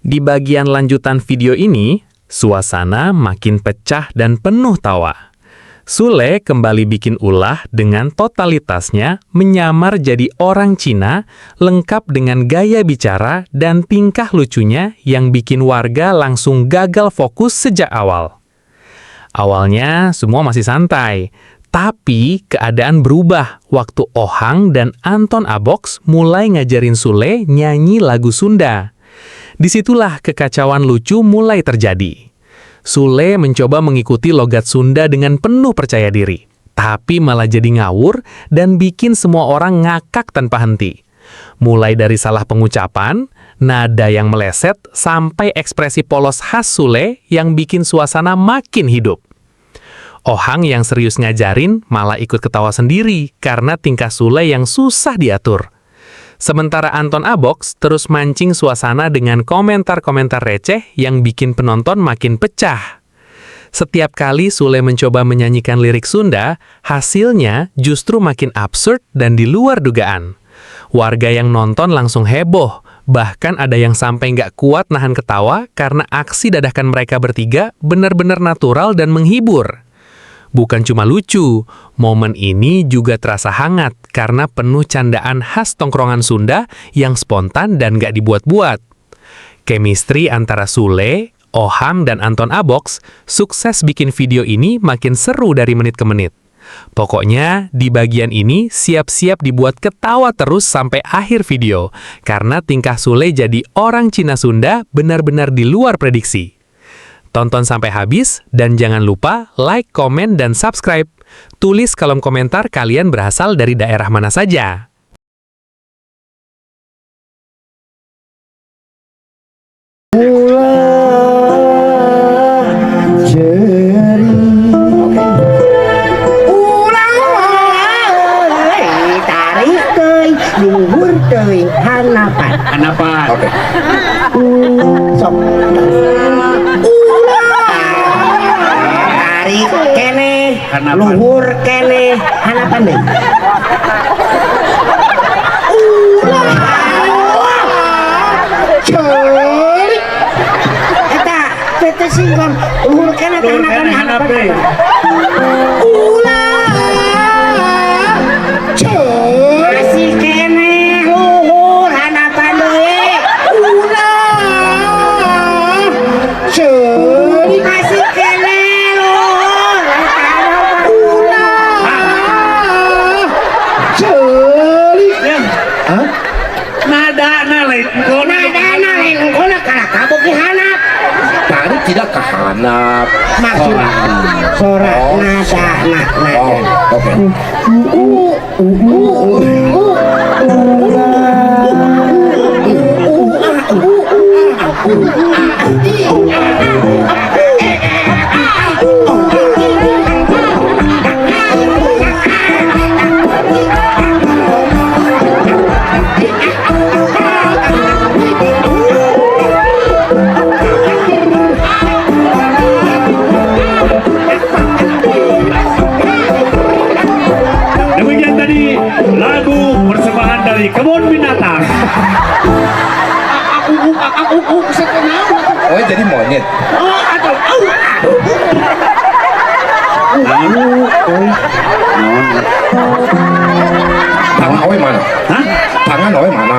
Di bagian lanjutan video ini, suasana makin pecah dan penuh tawa. Sule kembali bikin ulah dengan totalitasnya menyamar jadi orang Cina, lengkap dengan gaya bicara dan tingkah lucunya yang bikin warga langsung gagal fokus sejak awal. Awalnya semua masih santai, tapi keadaan berubah waktu Ohang dan Anton Abox mulai ngajarin Sule nyanyi lagu Sunda. Disitulah kekacauan lucu mulai terjadi. Sule mencoba mengikuti logat Sunda dengan penuh percaya diri, tapi malah jadi ngawur dan bikin semua orang ngakak tanpa henti. Mulai dari salah pengucapan, nada yang meleset, sampai ekspresi polos khas Sule yang bikin suasana makin hidup. Ohang yang serius ngajarin malah ikut ketawa sendiri karena tingkah Sule yang susah diatur. Sementara Anton Abox terus mancing suasana dengan komentar-komentar receh yang bikin penonton makin pecah. Setiap kali Sule mencoba menyanyikan lirik Sunda, hasilnya justru makin absurd dan di luar dugaan. Warga yang nonton langsung heboh, bahkan ada yang sampai nggak kuat nahan ketawa karena aksi dadakan mereka bertiga benar-benar natural dan menghibur. Bukan cuma lucu, momen ini juga terasa hangat karena penuh candaan khas tongkrongan Sunda yang spontan dan gak dibuat-buat. Chemistry antara Sule, Ohang, dan Anton Abox sukses bikin video ini makin seru dari menit ke menit. Pokoknya, di bagian ini siap-siap dibuat ketawa terus sampai akhir video, karena tingkah Sule jadi orang Cina Sunda benar-benar di luar prediksi. Tonton sampai habis, dan jangan lupa like, komen, dan subscribe. Tulis kolom komentar kalian berasal dari daerah mana saja. Hanapan. Oke. Sok. Tarik kene, luhur kene, hanapan deh. Curi. Eta, tete singgon, luhur kene, hanapan deh. Masih kene, luhur, hanapan deh. Curi, masih kene, luhur, hanapan. Curi. Hah? Nada lain engkona kana kabuk ki hanap. Tadi tidak kehanap. Maksud sorak Oh. nada. Oh, oke. Demikian tadi lagu persembahan dari Kebun Binatang. Aku sekenal. Oh, jadi monyet. Oh, atau Tangan owe mana? Hah? Tangan owe mana?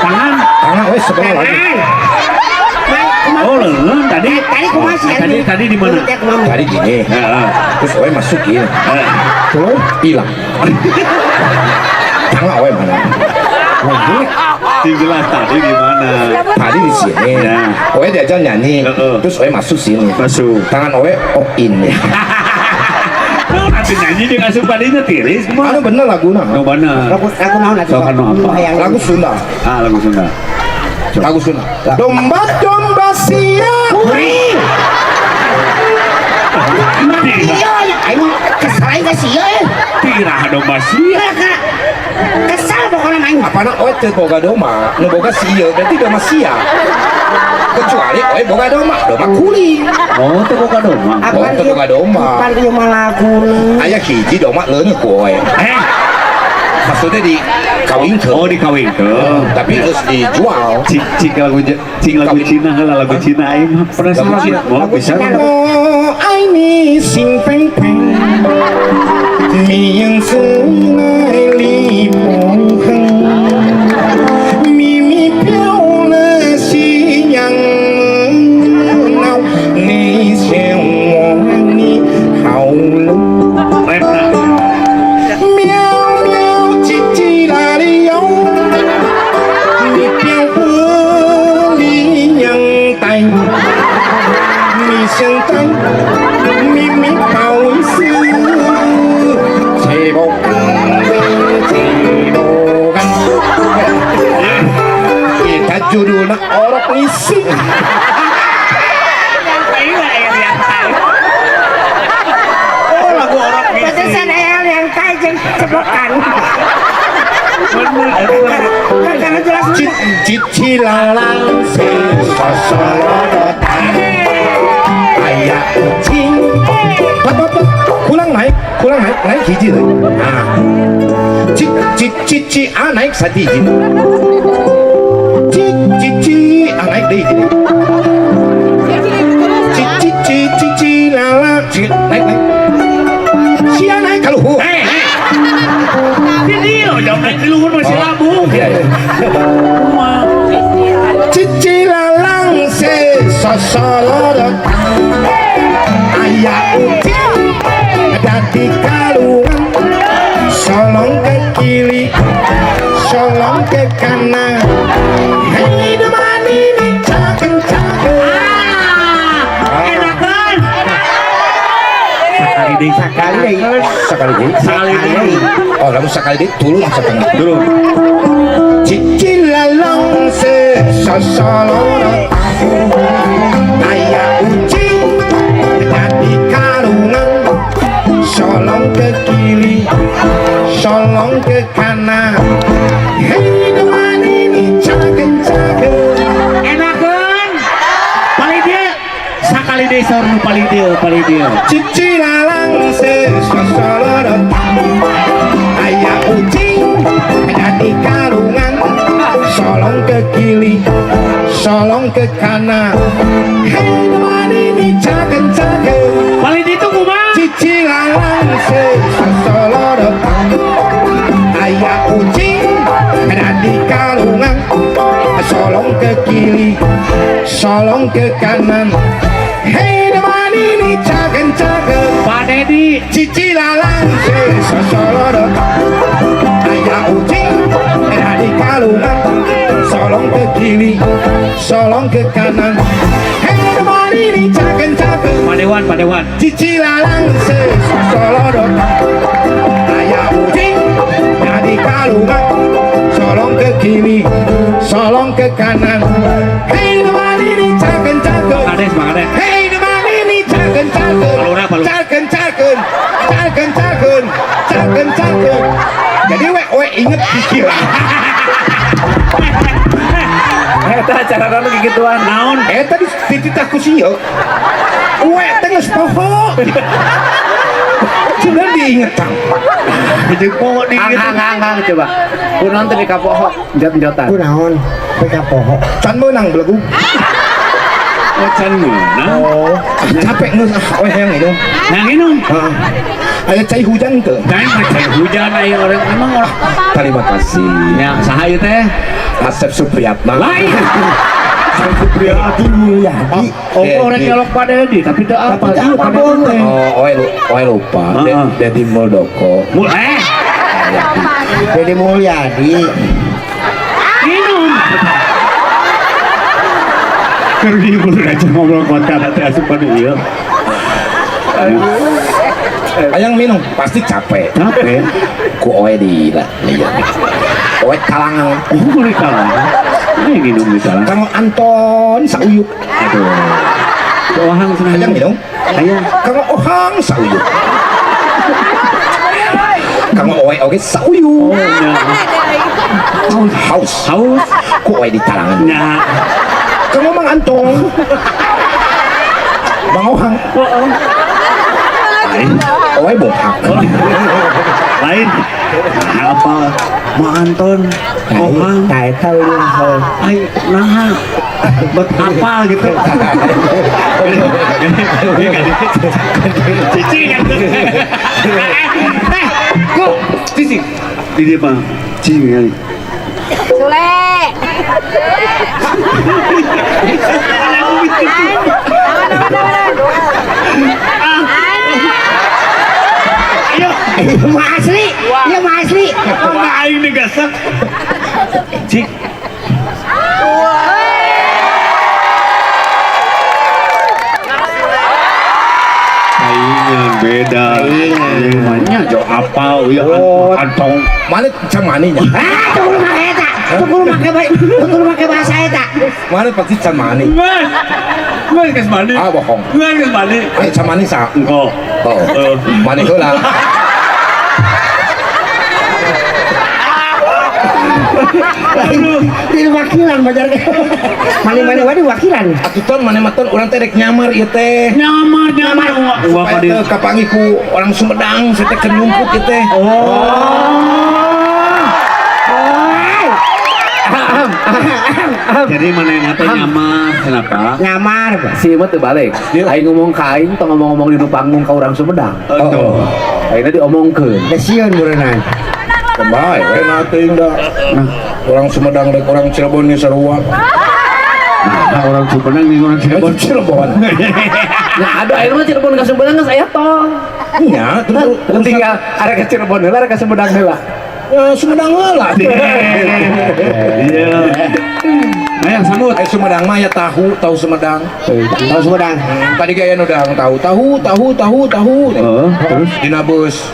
Tangan? Tangan owe sebelah lagi. Oh, lengan tadi. Tadi kumaha sih? Tadi di mana? Tadi gini. Terus owe masukin. Terus hilang. Tangan owe mana? Jelas tadi di mana? Tadi di sini. Ya. Owe diajak nyanyi. Terus owe masuk sini. Masuk. Tangan owe in. Oh, nanti nyanyi dia ngasuh padinya tiris. Anu bener laguna. Oh, benar. Lagu naon lagi? So, kan apa? Lagu Sunda. Lagu Sunda. Lagu Sunda. Domba-domba siap. Iya, ayo kesal aja sih ya. Tirah domba sia. Kesal pokoknya main. Apa nak owe teu boga doma, nu boga sia berarti doma sia. Kecuali owe boga doma kuli. Oh, itu bukan domba. Oh, teu boga doma. Pan ieu mah lagu. Aya hiji doma leungeuk ku owe. maksudnya di kawin ke. Oh dikawin ke. Tapi terus dijual. Cik lagu Cina lah lagu Cina aing mah penasaran. Cina. Oh bisa. Oh, ai ni xinh peng peng, mi yang sungai li phong heng, mi mi piao le xi yang nao, ni xiao wo ni hao lu. Rap nah. Miao miao chi chi la li yo, mi piao li yang tai, mi xiang tai, mi mi bao sư, cebo kan. Kita judulnya orang ngisi. Oh lagu orang Putusan El yang kai jeung cebokan. Karena jelas Cici lalang si sosoro ayah kucing. Kurang naik hiji deh. Cici naik satu hiji. Cici naik deh hiji. Cici lalang naik. Sia naik kalau. Dia jangan di luhur masih lambung. Cici lalang se sosoro ayah ucing ada di kalungan, solong ke kiri, solong ke kanan. Hei depan ini caken. Enakan. Sekali deh. Oh, kamu sekali deh turun setengah. Turun. Cici lalang se sosoro ayah ucing jadi kalungan, solong ke kiri, solong ke kanan. Hei depan ini caken. Enakan. Paling dia sakali deh sornu paling dia. Cici lalang se sosoro ayah ucing jadi kalungan, solong ke kiri, solong ke kanan. Hei depan ini caken. Paling dia itu kumaha? Cici lalang se sosoro ayah ucing jadi kalungan, solong ke kiri, solong ke kanan. Hei depan ini caken. Pak Dedi. Cici lalang se sosoro ayah ucing jadi kalungan, solong ke kiri, solong ke kanan. Hei depan ini caken. Pak Dewan. Cici lalang se sosoro ayah ucing jadi kalungan, solong ke kiri, solong ke kanan. Hei depan ini caken. Kades. Hei depan ini caken. Palura. Caken. Jadi we inget pikiran. Eta acara nu gituan naon? Tadi tititaku sih yo. We tengah poho. Sudah diinget tampak. Jeung poho di gitu. Anggang coba. Kunaon teh di kapoho jot-jotan. kunaon peka poho. Can menang belagu. Wacan mana? Oh, capek nus. Yang itu. Yang ini. Ada cai hujan ke? Kain macam hujan aja orang emang orang. Terima kasih. Ya saha ieu teh? Asep Supriyatna. Lain. Asep Supriyatna Mulyadi. Oh, orang nyolok Pak Dedi tapi teu apa sih Pak Dedi teh? Oh, oe lupa. Dedi Muldoko. Jadi Mulyadi. Minum. Kerdi boleh aja ngobrol podcast teh asupan ieu. Ayang minum pasti capek. Capek. Ku oe di lah. Oe kalangan. Boleh kalah. Ini minum di kalah. Kang Anton Sauyuk. Aduh. Ohang senang. Ayang minum. Ayang. Kang Ohang Sauyuk. Kang oe oge Sauyuk. Oh, ya. Haus. Ku oe di kalangan. Nah. Kang Mang Anton. Bang Ohang. Lain. Oi bohak. Lain. Apa? Mau Anton. Ohang. Kayak tahu dia. Ay, nah. Bet apa gitu. Cici kan. Kok Cici? Di dia Pak. Cici kali. Sule. Mah asli. Ya mah asli. Apa aing digasak? Cik. Saingan beda. Saingannya jo apa ya Antong. Mana camaninya? Ah, tukul make eta. Tukul make bahasa eta. Mana pasti camani? Ngan geus mandi. Ah bohong. Ngan geus mandi. Eh camani sa. Engko. Oh, mani heula. Di wakilan bajar. Mani-mani wae di wakilan. Atuh ton mana maton urang teh rek nyamar ieu teh. Nyamar. Wah Supaya dia. teu kapangi ku orang Sumedang, saya teh keur nyumput ieu teh. Jadi mana yang ngata nyamar kenapa? Nyamar. Si mah teu balik. Aing ngomong ka aing tong ngomong-ngomong di panggung ka urang Sumedang. Oh. Ayeuna diomongkeun. Dasieun berenang. Kembali, enak teuing da. Orang Sumedang rek orang Cirebon ge sarua. Nah, orang Sumedang di orang Cirebon. Cirebon. Nah, ada ayeuna mah Cirebon ka Sumedang geus aya tong. Nya, terus Tinggal arek ka Cirebon heula, arek ka Sumedang heula. ya Sumedang heula. Iya. Ayo sambut. Ai Sumedang mah ya tahu Sumedang. Tahu Sumedang. Tadi gaya udang tahu. Terus? Dina beus.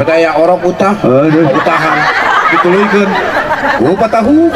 Percaya orok utah. Aduh. Utahan. Dituluykeun. Ku patahu.